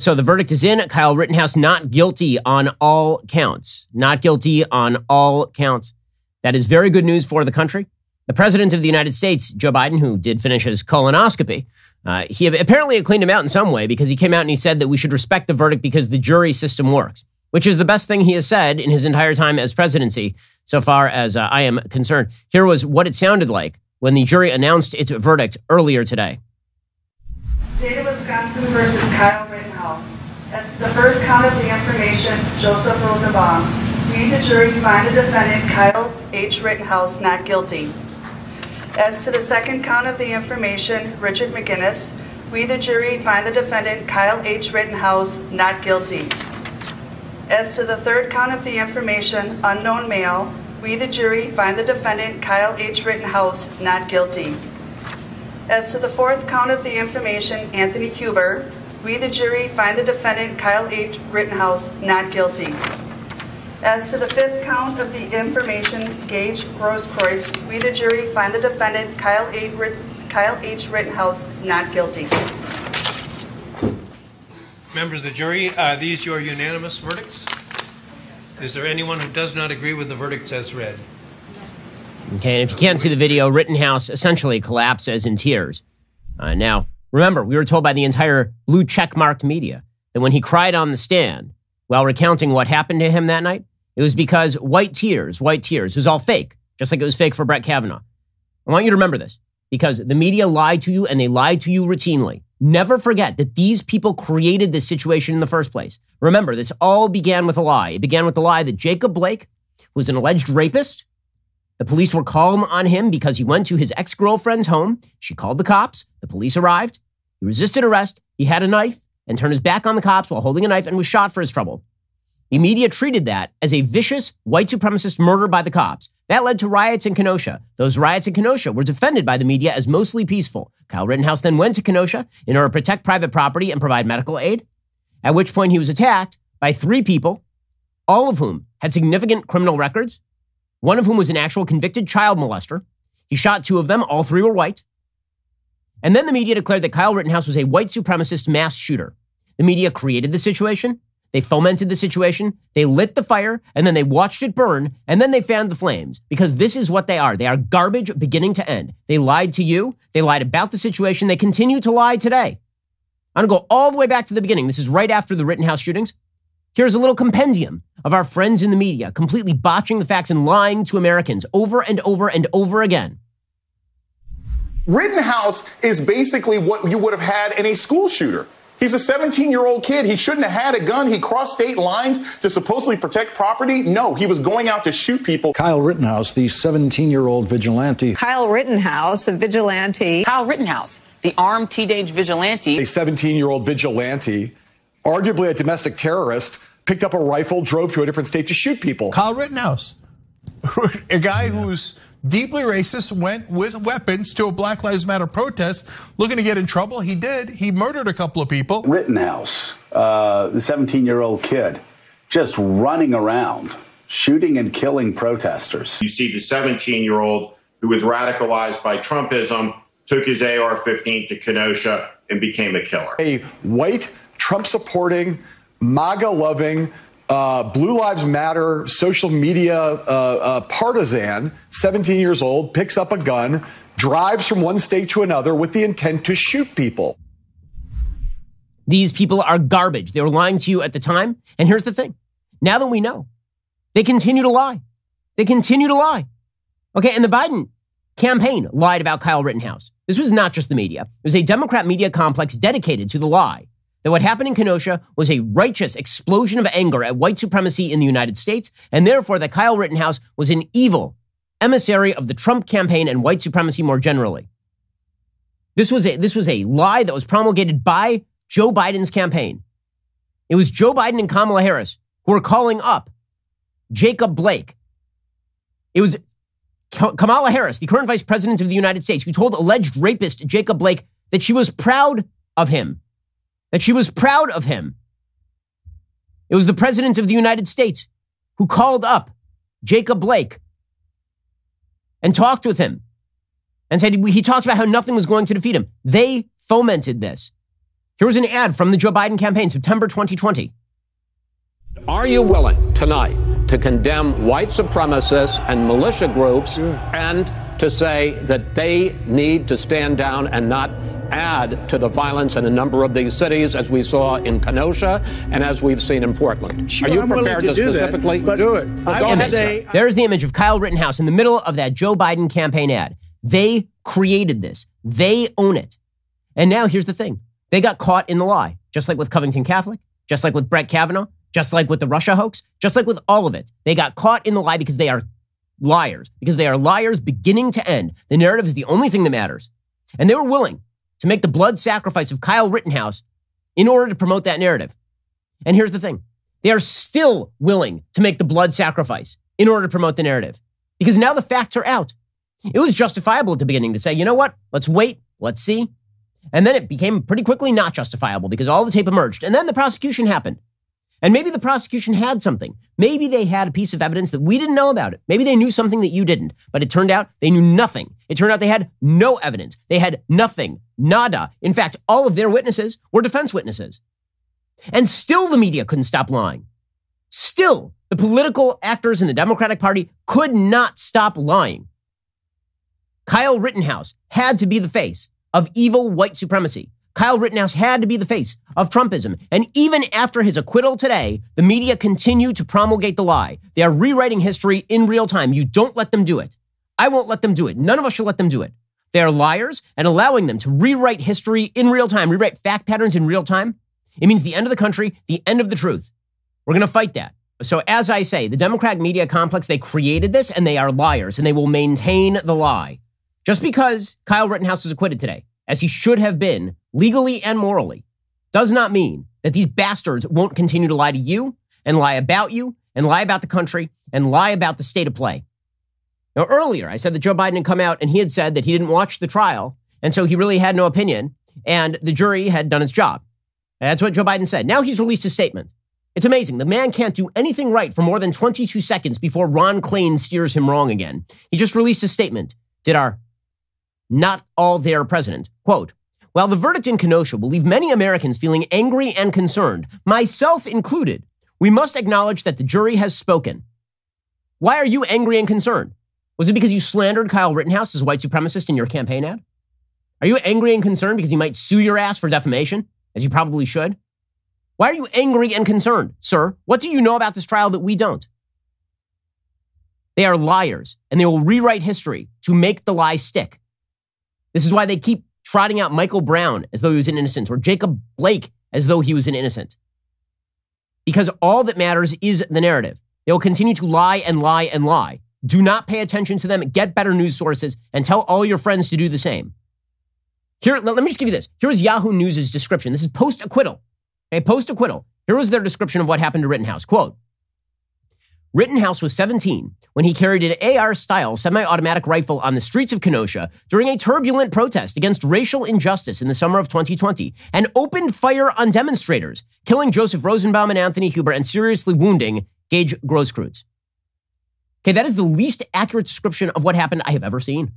So the verdict is in. Kyle Rittenhouse not guilty on all counts. Not guilty on all counts. That is very good news for the country. The president of the United States, Joe Biden, who did finish his colonoscopy, he apparently had cleaned him out in some way because he came out and he said that we should respect the verdict because the jury system works, which is the best thing he has said in his entire time as presidency, so far as I am concerned. Here was what it sounded like when the jury announced its verdict earlier today. State of Wisconsin versus Kyle Rittenhouse. As to the first count of the information, Joseph Rosenbaum. We, the jury, find the defendant, Kyle H. Rittenhouse, not guilty. As to the second count of the information, Richard McGinnis, we, the jury, find the defendant, Kyle H. Rittenhouse, not guilty. As to the third count of the information, unknown male, we, the jury, find the defendant, Kyle H. Rittenhouse, not guilty. As to the fourth count of the information, Anthony Huber, we, the jury, find the defendant, Kyle H. Rittenhouse, not guilty. As to the fifth count of the information, Gage Grosskreutz, we, the jury, find the defendant, Kyle H. Rittenhouse, not guilty. Members of the jury, are these your unanimous verdicts? Is there anyone who does not agree with the verdicts as read? Okay, and if you can't see the video, Rittenhouse essentially collapses in tears. Now, remember, we were told by the entire blue check-marked media that when he cried on the stand while recounting what happened to him that night, it was because white tears, it was all fake, just like it was fake for Brett Kavanaugh. I want you to remember this, because the media lied to you, and they lied to you routinely. Never forget that these people created this situation in the first place. Remember, this all began with a lie. It began with the lie that Jacob Blake was an alleged rapist. The police were calm on him because he went to his ex-girlfriend's home. She called the cops. The police arrived. He resisted arrest. He had a knife and turned his back on the cops while holding a knife and was shot for his trouble. The media treated that as a vicious white supremacist murder by the cops. That led to riots in Kenosha. Those riots in Kenosha were defended by the media as mostly peaceful. Kyle Rittenhouse then went to Kenosha in order to protect private property and provide medical aid, at which point he was attacked by 3 people, all of whom had significant criminal records, one of whom was an actual convicted child molester. He shot 2 of them. All 3 were white. And then the media declared that Kyle Rittenhouse was a white supremacist mass shooter. The media created the situation. They fomented the situation. They lit the fire, and then they watched it burn, and then they fanned the flames, because this is what they are. They are garbage beginning to end. They lied to you. They lied about the situation. They continue to lie today. I'm going to go all the way back to the beginning. This is right after the Rittenhouse shootings. Here's a little compendium of our friends in the media completely botching the facts and lying to Americans over and over and over again. Rittenhouse is basically what you would have had in a school shooter. He's a 17-year-old kid. He shouldn't have had a gun. He crossed state lines to supposedly protect property. No, he was going out to shoot people. Kyle Rittenhouse, the 17-year-old vigilante. Kyle Rittenhouse, a vigilante. Kyle Rittenhouse, the armed teenage vigilante. A 17-year-old vigilante, arguably a domestic terrorist, picked up a rifle, drove to a different state to shoot people. Kyle Rittenhouse, a guy who's deeply racist, went with weapons to a Black Lives Matter protest looking to get in trouble. He did. He murdered a couple of people. Rittenhouse, the 17-year-old kid, just running around, shooting and killing protesters. You see the 17-year-old who was radicalized by Trumpism, took his AR-15 to Kenosha and became a killer. A white, Trump-supporting, MAGA-loving, Blue Lives Matter social media partisan, 17 years old, picks up a gun, drives from one state to another with the intent to shoot people. These people are garbage. They were lying to you at the time. And here's the thing. Now that we know, they continue to lie. They continue to lie. Okay, and the Biden campaign lied about Kyle Rittenhouse. This was not just the media. It was a Democrat media complex dedicated to the lie that what happened in Kenosha was a righteous explosion of anger at white supremacy in the United States, and therefore that Kyle Rittenhouse was an evil emissary of the Trump campaign and white supremacy more generally. This was a lie that was promulgated by Joe Biden's campaign. It was Joe Biden and Kamala Harris who were calling up Jacob Blake. It was Kamala Harris, the current vice president of the United States, who told alleged rapist Jacob Blake that she was proud of him. That she was proud of him. It was the president of the United States who called up Jacob Blake and talked with him and said he talked about how nothing was going to defeat him. They fomented this. Here was an ad from the Joe Biden campaign, September 2020. Are you willing tonight to condemn white supremacists and militia groups and to say that they need to stand down and not add to the violence in a number of these cities, as we saw in Kenosha and as we've seen in Portland? Sure, are you I'm prepared to specifically do it? I would say there's the image of Kyle Rittenhouse in the middle of that Joe Biden campaign ad. They created this. They own it. And now here's the thing. They got caught in the lie, just like with Covington Catholic, just like with Brett Kavanaugh, just like with the Russia hoax, just like with all of it. They got caught in the lie because they are liars, because they are liars beginning to end. The narrative is the only thing that matters. And they were willing to make the blood sacrifice of Kyle Rittenhouse in order to promote that narrative. And here's the thing. They are still willing to make the blood sacrifice in order to promote the narrative, because now the facts are out. It was justifiable at the beginning to say, you know what? Let's wait. Let's see. And then it became pretty quickly not justifiable because all the tape emerged. And then the prosecution happened. And maybe the prosecution had something. Maybe they had a piece of evidence that we didn't know about it. Maybe they knew something that you didn't. But it turned out they knew nothing. It turned out they had no evidence. They had nothing. Nada. In fact, all of their witnesses were defense witnesses. And still the media couldn't stop lying. Still, the political actors in the Democratic Party could not stop lying. Kyle Rittenhouse had to be the face of evil white supremacy. Kyle Rittenhouse had to be the face of Trumpism. And even after his acquittal today, the media continue to promulgate the lie. They are rewriting history in real time. You don't let them do it. I won't let them do it. None of us should let them do it. They are liars, and allowing them to rewrite history in real time, rewrite fact patterns in real time, it means the end of the country, the end of the truth. We're going to fight that. So as I say, the Democratic media complex, they created this, and they are liars, and they will maintain the lie. Just because Kyle Rittenhouse is acquitted today, as he should have been, legally and morally, does not mean that these bastards won't continue to lie to you and lie about the country and lie about the state of play. Now, earlier, I said that Joe Biden had come out and he had said that he didn't watch the trial, and so he really had no opinion, and the jury had done its job. That's what Joe Biden said. Now he's released a statement. It's amazing. The man can't do anything right for more than 22 seconds before Ron Klain steers him wrong again. He just released a statement. Did our not all there president, quote, while the verdict in Kenosha will leave many Americans feeling angry and concerned, myself included, we must acknowledge that the jury has spoken. Why are you angry and concerned? Was it because you slandered Kyle Rittenhouse as a white supremacist in your campaign ad? Are you angry and concerned because he might sue your ass for defamation, as you probably should? Why are you angry and concerned, sir? What do you know about this trial that we don't? They are liars, and they will rewrite history to make the lie stick. This is why they keep trotting out Michael Brown as though he was an innocent, or Jacob Blake as though he was an innocent. Because all that matters is the narrative. They will continue to lie and lie and lie. Do not pay attention to them. Get better news sources and tell all your friends to do the same. Here, let me just give you this. Here's Yahoo News' description. This is post-acquittal. Okay, post-acquittal. Here was their description of what happened to Rittenhouse. Quote, Rittenhouse was 17 when he carried an AR-style semi-automatic rifle on the streets of Kenosha during a turbulent protest against racial injustice in the summer of 2020 and opened fire on demonstrators, killing Joseph Rosenbaum and Anthony Huber and seriously wounding Gage Grosskreutz. Okay, that is the least accurate description of what happened I have ever seen.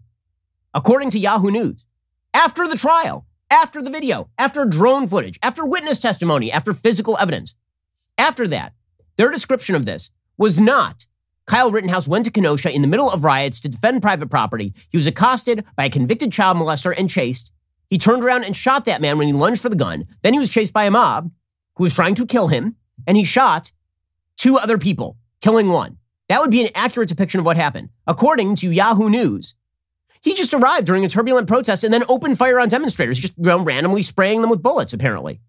According to Yahoo News, after the trial, after the video, after drone footage, after witness testimony, after physical evidence, after that, their description of this was not Kyle Rittenhouse went to Kenosha in the middle of riots to defend private property. He was accosted by a convicted child molester and chased. He turned around and shot that man when he lunged for the gun. Then he was chased by a mob who was trying to kill him, and he shot 2 other people, killing 1. That would be an accurate depiction of what happened. According to Yahoo News, he just arrived during a turbulent protest and then opened fire on demonstrators, just randomly spraying them with bullets, apparently.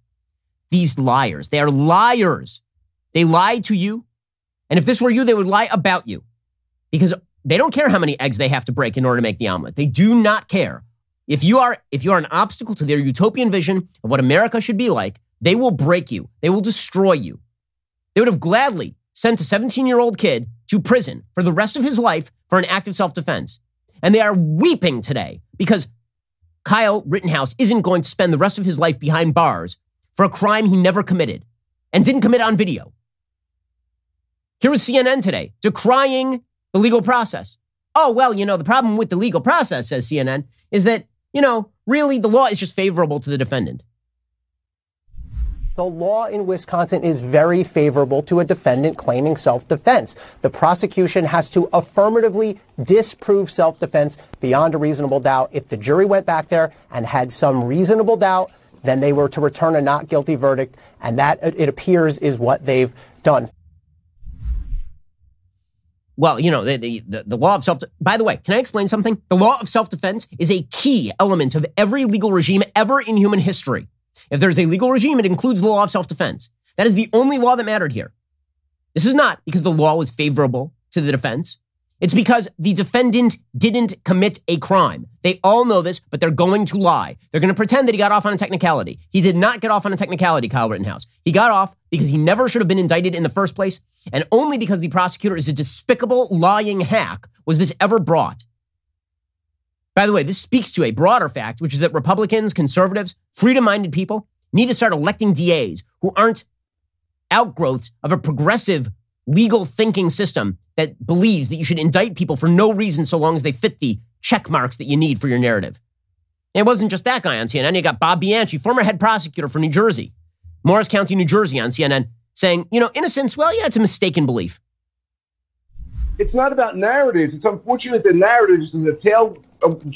These liars, they are liars. They lied to you. And if this were you, they would lie about you, because they don't care how many eggs they have to break in order to make the omelet. They do not care. If you are an obstacle to their utopian vision of what America should be like, they will break you. They will destroy you. They would have gladly sent a 17-year-old kid to prison for the rest of his life for an act of self-defense. And they are weeping today because Kyle Rittenhouse isn't going to spend the rest of his life behind bars for a crime he never committed and didn't commit on video. Here was CNN today decrying the legal process. Oh, well, the problem with the legal process, says CNN, is that, really the law is just favorable to the defendant. The law in Wisconsin is very favorable to a defendant claiming self-defense. The prosecution has to affirmatively disprove self-defense beyond a reasonable doubt. If the jury went back there and had some reasonable doubt, then they were to return a not guilty verdict, and that, it appears, is what they've done. Well, you know, the law of by the way, can I explain something? The law of self-defense is a key element of every legal regime ever in human history. If there's a legal regime, it includes the law of self-defense. That is the only law that mattered here. This is not because the law was favorable to the defense. It's because the defendant didn't commit a crime. They all know this, but they're going to lie. They're going to pretend that he got off on a technicality. He did not get off on a technicality, Kyle Rittenhouse. He got off because he never should have been indicted in the first place, and only because the prosecutor is a despicable, lying hack was this ever brought. By the way, this speaks to a broader fact, which is that Republicans, conservatives, freedom-minded people need to start electing DAs who aren't outgrowths of a progressive legal thinking system that believes that you should indict people for no reason so long as they fit the check marks that you need for your narrative. And it wasn't just that guy on CNN. You got Bob Bianchi, former head prosecutor for New Jersey, Morris County, New Jersey, on CNN, saying, you know, innocence, well, yeah, it's a mistaken belief. It's not about narratives. It's unfortunate that narratives is a tail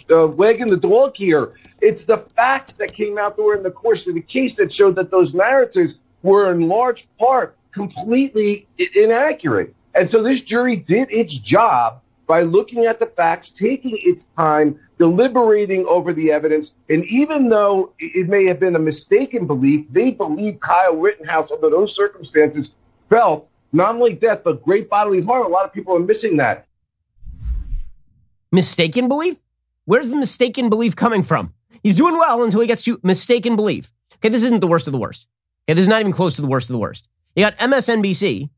wagging the dog here. It's the facts that came out during the course of the case that showed that those narratives were in large part completely inaccurate. And so this jury did its job by looking at the facts, taking its time, deliberating over the evidence. And even though it may have been a mistaken belief, they believe Kyle Rittenhouse, under those circumstances, felt not only death, but great bodily harm. A lot of people are missing that. Mistaken belief? Where's the mistaken belief coming from? He's doing well until he gets to mistaken belief. Okay, this isn't the worst of the worst. Okay, this is not even close to the worst of the worst. You got MSNBC,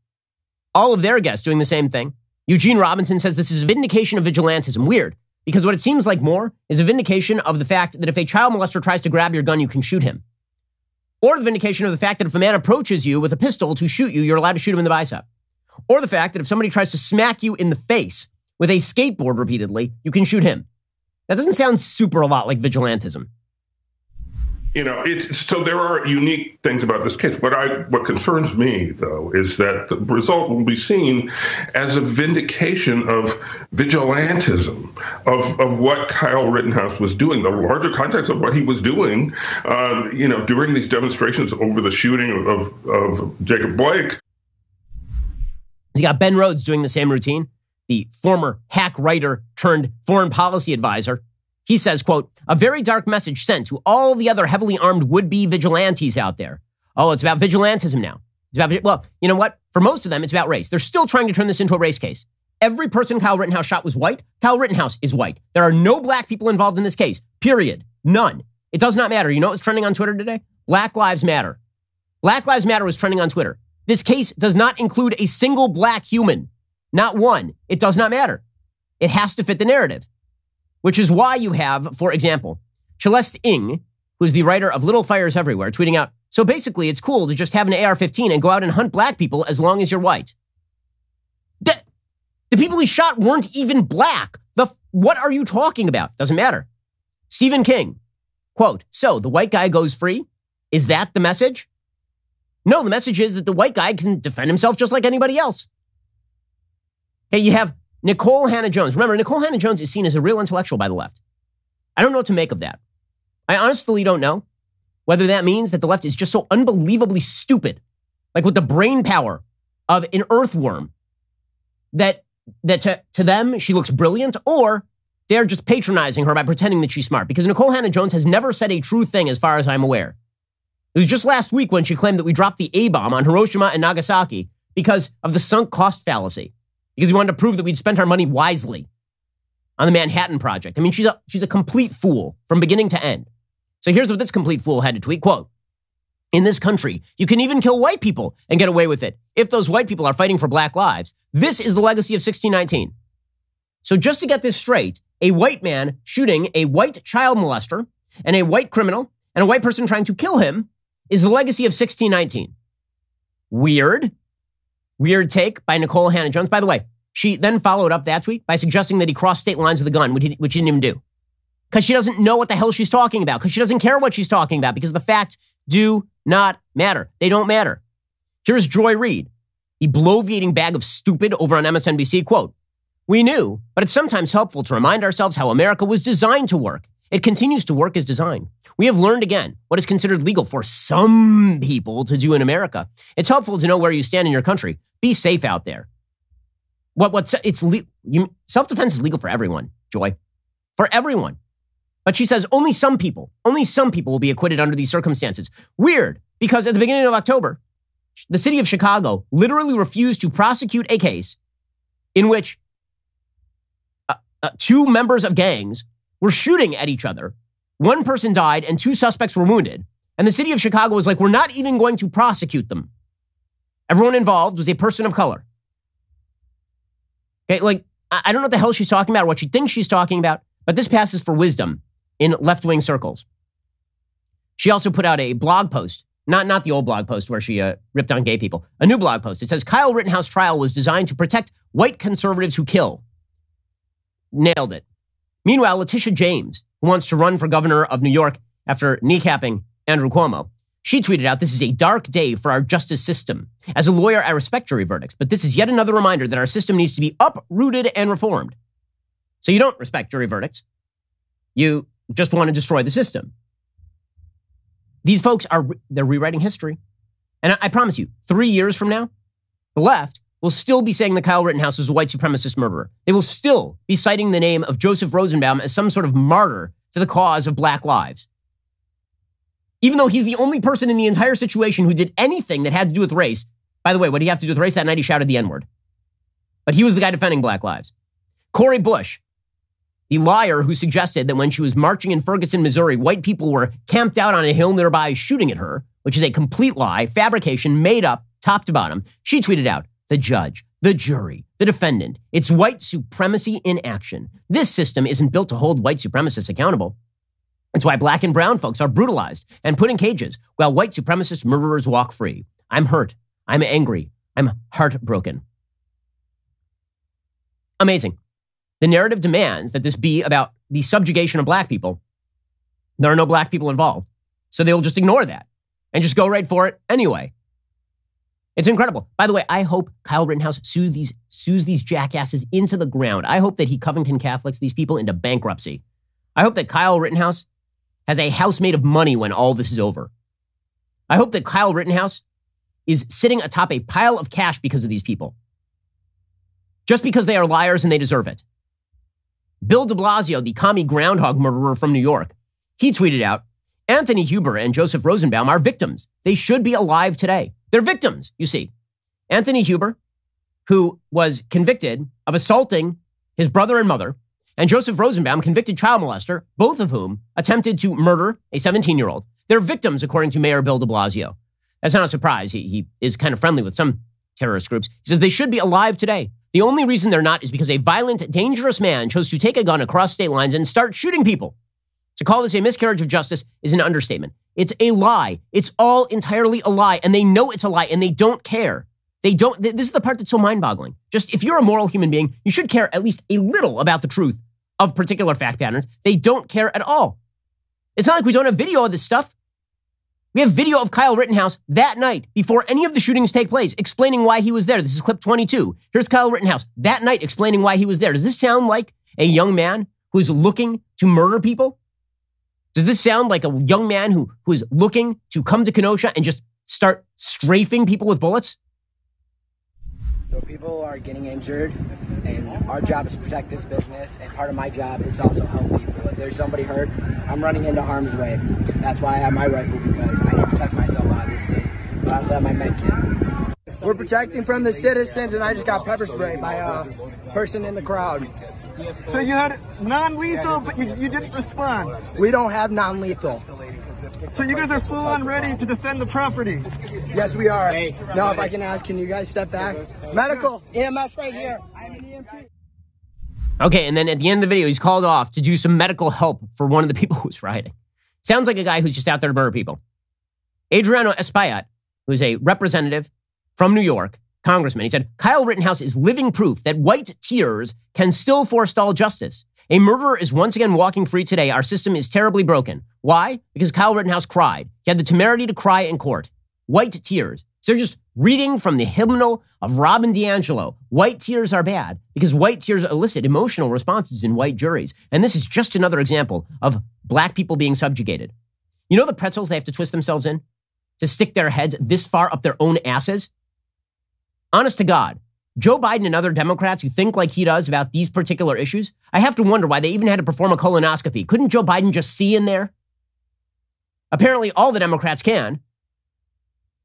all of their guests doing the same thing. Eugene Robinson says this is a vindication of vigilantism. Weird, because what it seems like more is a vindication of the fact that if a child molester tries to grab your gun, you can shoot him. Or the vindication of the fact that if a man approaches you with a pistol to shoot you, you're allowed to shoot him in the bicep. Or the fact that if somebody tries to smack you in the face with a skateboard repeatedly, you can shoot him. That doesn't sound super a lot like vigilantism. You know, so there are unique things about this case. What concerns me, though, is that the result will be seen as a vindication of vigilantism, of what Kyle Rittenhouse was doing, the larger context of what he was doing, during these demonstrations over the shooting of Jacob Blake. You got Ben Rhodes doing the same routine, the former hack writer turned foreign policy advisor. He says, quote, a very dark message sent to all the other heavily armed would-be vigilantes out there. Oh, it's about vigilantism now. Well, you know what? For most of them, it's about race. They're still trying to turn this into a race case. Every person Kyle Rittenhouse shot was white. Kyle Rittenhouse is white. There are no black people involved in this case. Period. None. It does not matter. You know what's trending on Twitter today? Black Lives Matter. Black Lives Matter was trending on Twitter. This case does not include a single black human. Not one. It does not matter. It has to fit the narrative. Which is why you have, for example, Celeste Ng, who's the writer of Little Fires Everywhere, tweeting out, so basically it's cool to just have an AR-15 and go out and hunt black people as long as you're white. The people he shot weren't even black. What are you talking about? Doesn't matter. Stephen King, quote, so the white guy goes free? Is that the message? No, the message is that the white guy can defend himself just like anybody else. Hey, you have Nicole Hannah-Jones. Remember, Nicole Hannah-Jones is seen as a real intellectual by the left. I don't know what to make of that. I honestly don't know whether that means that the left is just so unbelievably stupid, like with the brain power of an earthworm, that to them she looks brilliant, or they're just patronizing her by pretending that she's smart. Because Nicole Hannah-Jones has never said a true thing as far as I'm aware. It was just last week when she claimed that we dropped the A-bomb on Hiroshima and Nagasaki because of the sunk cost fallacy. Because we wanted to prove that we'd spent our money wisely on the Manhattan Project. I mean, she's a complete fool from beginning to end. So here's what this complete fool had to tweet, quote, in this country, you can even kill white people and get away with it if those white people are fighting for black lives. This is the legacy of 1619. So just to get this straight, a white man shooting a white child molester and a white criminal and a white person trying to kill him is the legacy of 1619. Weird take by Nicole Hannah-Jones. By the way, she then followed up that tweet by suggesting that he crossed state lines with a gun, which he didn't even do. Because she doesn't know what the hell she's talking about. Because she doesn't care what she's talking about. Because the fact do not matter. They don't matter. Here's Joy Reid, the bloviating bag of stupid over on MSNBC. Quote, "We knew, but it's sometimes helpful to remind ourselves how America was designed to work. It continues to work as designed. We have learned again what is considered legal for some people to do in America. It's helpful to know where you stand in your country. Be safe out there." Self-defense is legal for everyone, Joy. For everyone. But she says only some people will be acquitted under these circumstances. Weird, because at the beginning of October, the city of Chicago literally refused to prosecute a case in which two members of gangs were shooting at each other. One person died and two suspects were wounded. And the city of Chicago was like, we're not even going to prosecute them. Everyone involved was a person of color. Okay, like, I don't know what the hell she's talking about or what she thinks she's talking about, but this passes for wisdom in left-wing circles. She also put out a blog post, not the old blog post where she ripped on gay people, a new blog post. It says, Kyle Rittenhouse trial was designed to protect white conservatives who kill. Nailed it. Meanwhile, Letitia James, who wants to run for governor of New York after kneecapping Andrew Cuomo, she tweeted out, "This is a dark day for our justice system. As a lawyer, I respect jury verdicts, but this is yet another reminder that our system needs to be uprooted and reformed." So you don't respect jury verdicts. You just want to destroy the system. These folks they're rewriting history. And I promise you, 3 years from now, the left will still be saying that Kyle Rittenhouse is a white supremacist murderer. They will still be citing the name of Joseph Rosenbaum as some sort of martyr to the cause of black lives. Even though he's the only person in the entire situation who did anything that had to do with race. By the way, what did he have to do with race? That night he shouted the N-word. But he was the guy defending black lives. Cori Bush, the liar who suggested that when she was marching in Ferguson, Missouri, white people were camped out on a hill nearby shooting at her, which is a complete lie, fabrication, made up, top to bottom. She tweeted out, "The judge, the jury, the defendant, it's white supremacy in action. This system isn't built to hold white supremacists accountable. It's why black and brown folks are brutalized and put in cages while white supremacist murderers walk free. I'm hurt. I'm angry. I'm heartbroken." Amazing. The narrative demands that this be about the subjugation of black people. There are no black people involved. So they'll just ignore that and just go right for it anyway. It's incredible. By the way, I hope Kyle Rittenhouse sues these jackasses into the ground. I hope that he Covington Catholics these people into bankruptcy. I hope that Kyle Rittenhouse has a house made of money when all this is over. I hope that Kyle Rittenhouse is sitting atop a pile of cash because of these people. Just because they are liars and they deserve it. Bill de Blasio, the commie groundhog murderer from New York, he tweeted out, "Anthony Huber and Joseph Rosenbaum are victims. They should be alive today." They're victims, you see. Anthony Huber, who was convicted of assaulting his brother and mother, and Joseph Rosenbaum, convicted child molester, both of whom attempted to murder a 17-year-old. They're victims, according to Mayor Bill de Blasio. That's not a surprise. He is kind of friendly with some terrorist groups. He says they should be alive today. The only reason they're not is because a violent, dangerous man chose to take a gun across state lines and start shooting people. To call this a miscarriage of justice is an understatement. It's a lie. It's all entirely a lie. And they know it's a lie and they don't care. This is the part that's so mind-boggling. Just if you're a moral human being, you should care at least a little about the truth of particular fact patterns. They don't care at all. It's not like we don't have video of this stuff. We have video of Kyle Rittenhouse that night before any of the shootings take place, explaining why he was there. This is clip 22. Here's Kyle Rittenhouse that night explaining why he was there. Does this sound like a young man who is looking to murder people? Does this sound like a young man who is looking to come to Kenosha and just start strafing people with bullets? So people are getting injured, and our job is to protect this business, and part of my job is to also help people. If there's somebody hurt, I'm running into harm's way. That's why I have my rifle, because I need to protect myself, obviously. But I also have my med kit. We're protecting from the citizens, and I just got pepper sprayed by a person in the crowd. So you had non-lethal, but you didn't respond? We don't have non-lethal. So you guys are full on ready to defend the property? Yes, we are. Now, if I can ask, can you guys step back? Medical, EMS right here. I'm an EMT. Okay, and then at the end of the video, he's called off to do some medical help for one of the people who's rioting. Sounds like a guy who's just out there to murder people. Adriano Espaillat, who's a representative from New York, congressman, he said, Kyle Rittenhouse is living proof that white tears can still forestall justice. A murderer is once again walking free today. Our system is terribly broken. Why? Because Kyle Rittenhouse cried. He had the temerity to cry in court. White tears. So they're just reading from the hymnal of Robin DiAngelo. White tears are bad because white tears elicit emotional responses in white juries. And this is just another example of black people being subjugated. You know the pretzels they have to twist themselves in to stick their heads this far up their own asses? Honest to God, Joe Biden and other Democrats who think like he does about these particular issues, I have to wonder why they even had to perform a colonoscopy. Couldn't Joe Biden just see in there? Apparently all the Democrats can.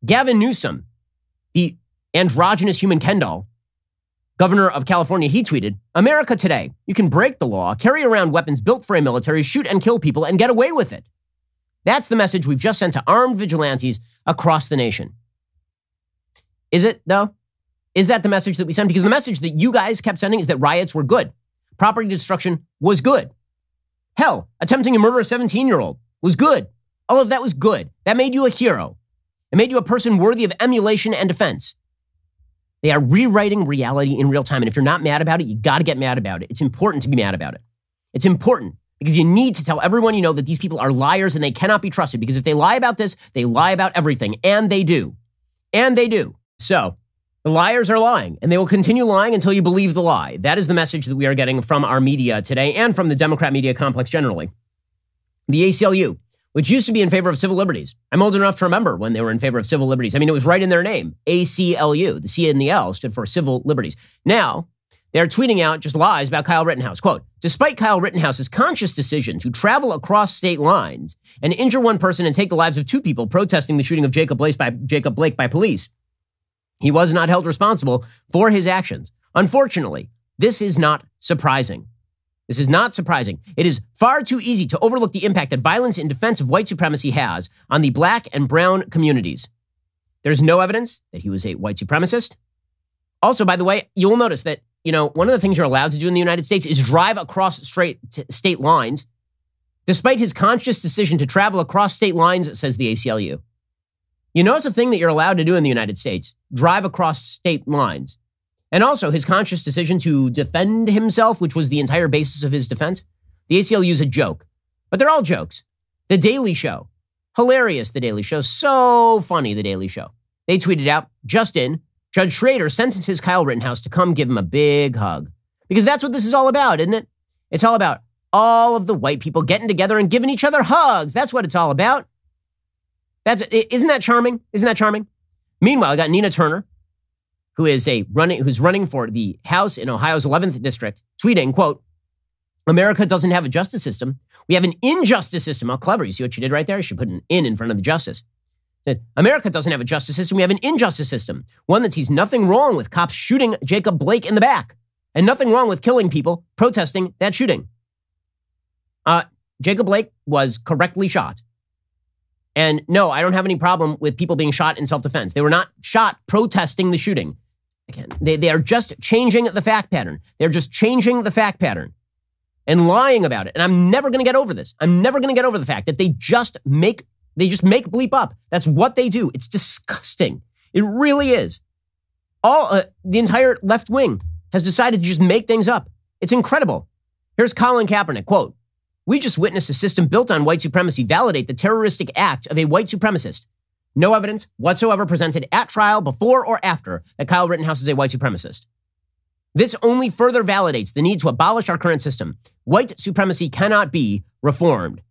Gavin Newsom, the androgynous human Ken doll, governor of California, he tweeted, America today, you can break the law, carry around weapons built for a military, shoot and kill people, and get away with it. That's the message we've just sent to armed vigilantes across the nation. Is it, though? Is that the message that we sent? Because the message that you guys kept sending is that riots were good. Property destruction was good. Hell, attempting to murder a 17-year-old was good. All of that was good. That made you a hero. It made you a person worthy of emulation and defense. They are rewriting reality in real time. And if you're not mad about it, you got to get mad about it. It's important to be mad about it. It's important because you need to tell everyone you know that these people are liars and they cannot be trusted. Because if they lie about this, they lie about everything. And they do. And they do. So the liars are lying and they will continue lying until you believe the lie. That is the message that we are getting from our media today and from the Democrat media complex generally. The ACLU, which used to be in favor of civil liberties. I'm old enough to remember when they were in favor of civil liberties. I mean, it was right in their name, ACLU. The C and the L stood for civil liberties. Now, they're tweeting out just lies about Kyle Rittenhouse. Quote, despite Kyle Rittenhouse's conscious decision to travel across state lines and injure one person and take the lives of two people protesting the shooting of Jacob Blake by police, he was not held responsible for his actions. Unfortunately, this is not surprising. This is not surprising. It is far too easy to overlook the impact that violence in defense of white supremacy has on the black and brown communities. There's no evidence that he was a white supremacist. Also, by the way, you will notice that, one of the things you're allowed to do in the United States is drive across state lines, despite his conscious decision to travel across state lines, says the ACLU. You know, it's a thing that you're allowed to do in the United States, drive across state lines. And also his conscious decision to defend himself, which was the entire basis of his defense. The ACLU is a joke, but they're all jokes. The Daily Show, hilarious. The Daily Show, so funny. The Daily Show. They tweeted out, just in, Judge Schrader sentences Kyle Rittenhouse to come give him a big hug. Because that's what this is all about, isn't it? It's all about all of the white people getting together and giving each other hugs. That's what it's all about. Isn't that charming? Isn't that charming? Meanwhile, I got Nina Turner, who's running for the House in Ohio's 11th district, tweeting, quote, America doesn't have a justice system. We have an injustice system. Oh, clever. You see what she did right there? She put an in front of the justice. Said, America doesn't have a justice system. We have an injustice system. One that sees nothing wrong with cops shooting Jacob Blake in the back and nothing wrong with killing people protesting that shooting. Jacob Blake was correctly shot. And no, I don't have any problem with people being shot in self-defense. They were not shot protesting the shooting. Again, they are just changing the fact pattern. They're just changing the fact pattern and lying about it. And I'm never going to get over this. I'm never going to get over the fact that they just make bleep up. That's what they do. It's disgusting. It really is. The entire left wing has decided to just make things up. It's incredible. Here's Colin Kaepernick, quote, we just witnessed a system built on white supremacy validate the terroristic act of a white supremacist. No evidence whatsoever presented at trial before or after that Kyle Rittenhouse is a white supremacist. This only further validates the need to abolish our current system. White supremacy cannot be reformed,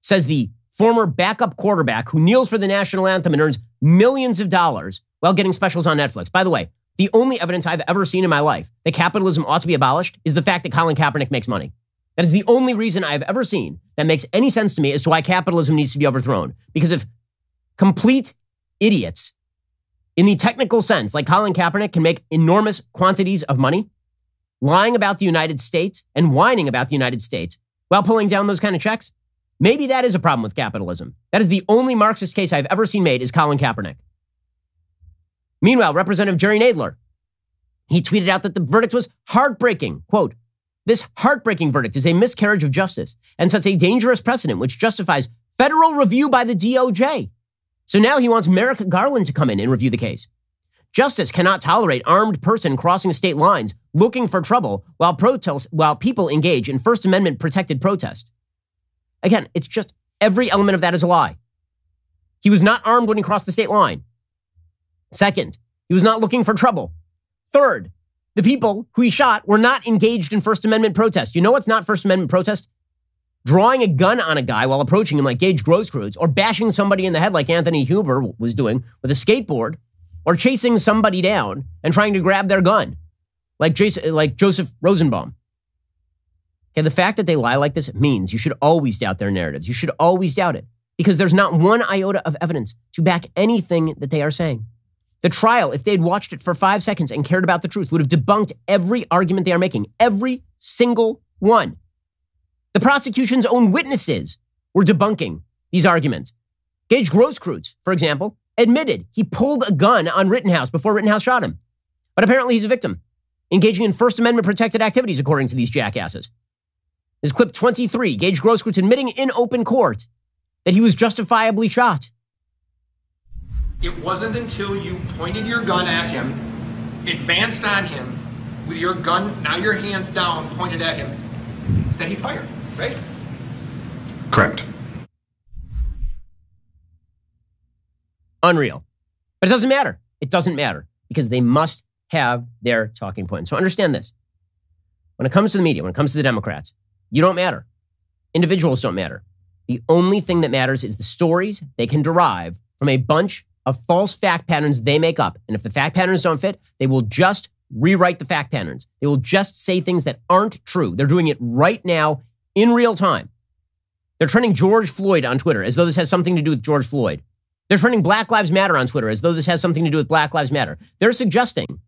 says the former backup quarterback who kneels for the national anthem and earns millions of dollars while getting specials on Netflix. By the way, the only evidence I've ever seen in my life that capitalism ought to be abolished is the fact that Colin Kaepernick makes money. That is the only reason I've ever seen that makes any sense to me as to why capitalism needs to be overthrown. Because if complete idiots, in the technical sense, like Colin Kaepernick, can make enormous quantities of money, lying about the United States and whining about the United States while pulling down those kind of checks, maybe that is a problem with capitalism. That is the only Marxist case I've ever seen made is Colin Kaepernick. Meanwhile, Representative Jerry Nadler, he tweeted out that the verdict was heartbreaking. Quote, this heartbreaking verdict is a miscarriage of justice and sets a dangerous precedent which justifies federal review by the DOJ. So now he wants Merrick Garland to come in and review the case. Justice cannot tolerate armed person crossing state lines looking for trouble while people engage in First Amendment protected protest. Again, it's just every element of that is a lie. He was not armed when he crossed the state line. Second, he was not looking for trouble. Third, the people who he shot were not engaged in First Amendment protest. You know what's not First Amendment protest? Drawing a gun on a guy while approaching him like Gage Grosskreutz, or bashing somebody in the head like Anthony Huber was doing with a skateboard, or chasing somebody down and trying to grab their gun like Joseph Rosenbaum. Okay, the fact that they lie like this means you should always doubt their narratives. You should always doubt it because there's not one iota of evidence to back anything that they are saying. The trial, if they'd watched it for 5 seconds and cared about the truth, would have debunked every argument they are making, every single one. The prosecution's own witnesses were debunking these arguments. Gage Grosskreutz, for example, admitted he pulled a gun on Rittenhouse before Rittenhouse shot him. But apparently he's a victim, engaging in First Amendment protected activities, according to these jackasses. This is clip 23, Gage Grosskreutz admitting in open court that he was justifiably shot. It wasn't until you pointed your gun at him, advanced on him, with your gun, now your hands down, pointed at him, that he fired, right? Correct. Unreal. But it doesn't matter. It doesn't matter because they must have their talking point. So understand this. When it comes to the media, when it comes to the Democrats, you don't matter. Individuals don't matter. The only thing that matters is the stories they can derive from a bunch of false fact patterns they make up. And if the fact patterns don't fit, they will just rewrite the fact patterns. They will just say things that aren't true. They're doing it right now in real time. They're trending George Floyd on Twitter as though this has something to do with George Floyd. They're trending Black Lives Matter on Twitter as though this has something to do with Black Lives Matter. They're suggesting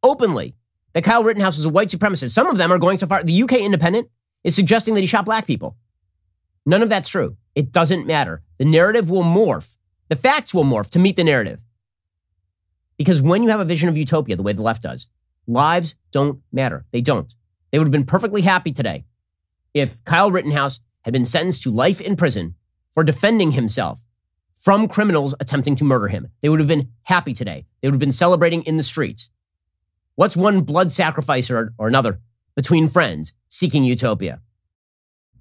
openly that Kyle Rittenhouse was a white supremacist. Some of them are going so far. The UK Independent is suggesting that he shot black people. None of that's true. It doesn't matter. The narrative will morph. The facts will morph to meet the narrative. Because when you have a vision of utopia, the way the left does, lives don't matter. They don't. They would have been perfectly happy today if Kyle Rittenhouse had been sentenced to life in prison for defending himself from criminals attempting to murder him. They would have been happy today. They would have been celebrating in the streets. What's one blood sacrifice or another between friends seeking utopia?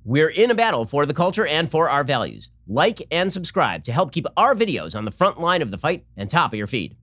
We're in a battle for the culture and for our values. Like and subscribe to help keep our videos on the front line of the fight and top of your feed.